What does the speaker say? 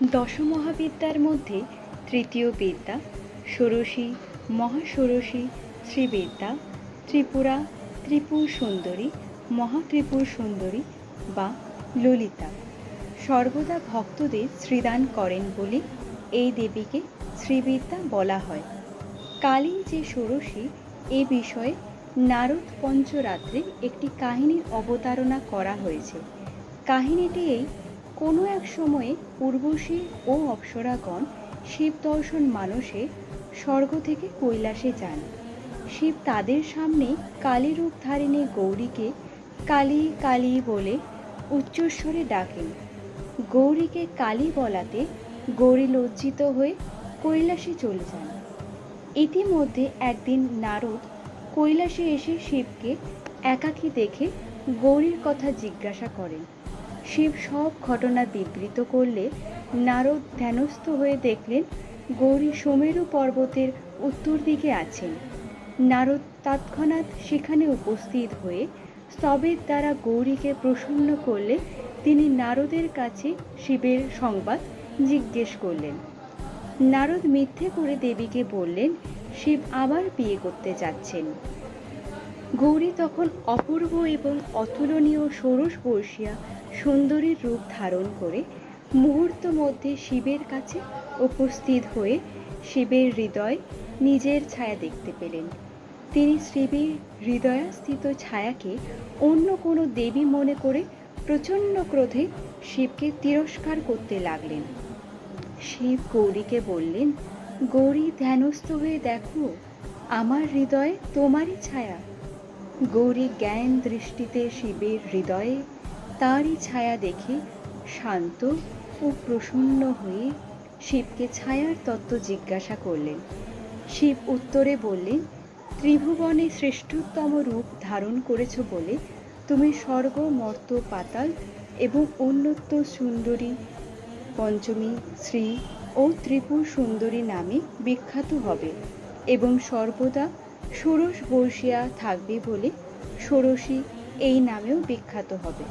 দশমহাবিদ্যার মধ্যে তৃতীয় বিদ্যা ষোড়শী, মহাষোড়শী, শ্রীবিদ্যা, ত্রিপুরা, ত্রিপুর সুন্দরী, মহাত্রিপুর সুন্দরী বা ললিতা সর্বদা ভক্তদের শ্রীদান করেন বলে এই দেবীকে শ্রীবিদ্যা বলা হয়। কালী যে ষোড়শী এ বিষয়ে নারদ পঞ্চরাত্রে একটি কাহিনীর অবতারণা করা হয়েছে। কাহিনীটি এই: কোনো এক সময়ে উর্বশী ও অপ্সরাগণ শিব দর্শন মানসে স্বর্গ থেকে কৈলাসে যান। শিব তাদের সামনে কালী রূপধারিণী গৌরীকে কালী কালী বলে উচ্চস্বরে ডাকেন। গৌরীকে কালী বলাতে গৌরী লজ্জিত হয়ে কৈলাসে চলে যান। ইতিমধ্যে একদিন নারদ কৈলাসে এসে শিবকে একাকী দেখে গৌরীর কথা জিজ্ঞাসা করেন। শিব সব ঘটনা বিবৃত করলে নারদ ধ্যানস্থ হয়ে দেখলেন গৌরী সুমেরু পর্বতের উত্তর দিকে আছেন। নারদ তৎক্ষণাৎ সেখানে উপস্থিত হয়ে স্তবের দ্বারা গৌরীকে প্রসন্ন করলে তিনি নারদের কাছে শিবের সংবাদ জিজ্ঞেস করলেন। নারদ মিথ্যে করে দেবীকে বললেন শিব আবার বিয়ে করতে যাচ্ছেন। গৌরী তখন অপূর্ব এবং অতুলনীয় ষোড়শ বর্ষীয়া সুন্দরীর রূপ ধারণ করে মুহূর্ত মধ্যে শিবের কাছে উপস্থিত হয়ে শিবের হৃদয়ে নিজের ছায়া দেখতে পেলেন। তিনি শিবের হৃদয়স্থিত ছায়াকে অন্য কোনো দেবী মনে করে প্রচণ্ড ক্রোধে শিবকে তিরস্কার করতে লাগলেন। শিব গৌরীকে বললেন, গৌরী ধ্যানস্থ হয়ে দেখো, আমার হৃদয়ে তোমারই ছায়া। গৌরী জ্ঞান দৃষ্টিতে শিবের হৃদয়ে তারই ছায়া দেখে শান্ত ও প্রসন্ন হয়ে শিবকে ছায়ার তত্ত্ব জিজ্ঞাসা করলেন। শিব উত্তরে বললেন, ত্রিভুবনে শ্রেষ্ঠতম রূপ ধারণ করেছ বলে তুমি স্বর্গ, মর্ত্য, পাতাল এবং অন্যত্র সুন্দরী, পঞ্চমী, শ্রী ও ত্রিপুর সুন্দরী নামে বিখ্যাত হবে এবং সর্বদা ষোড়শ বর্ষীয়া থাকবে বলে ষোড়শী এই নামেও বিখ্যাত হবে।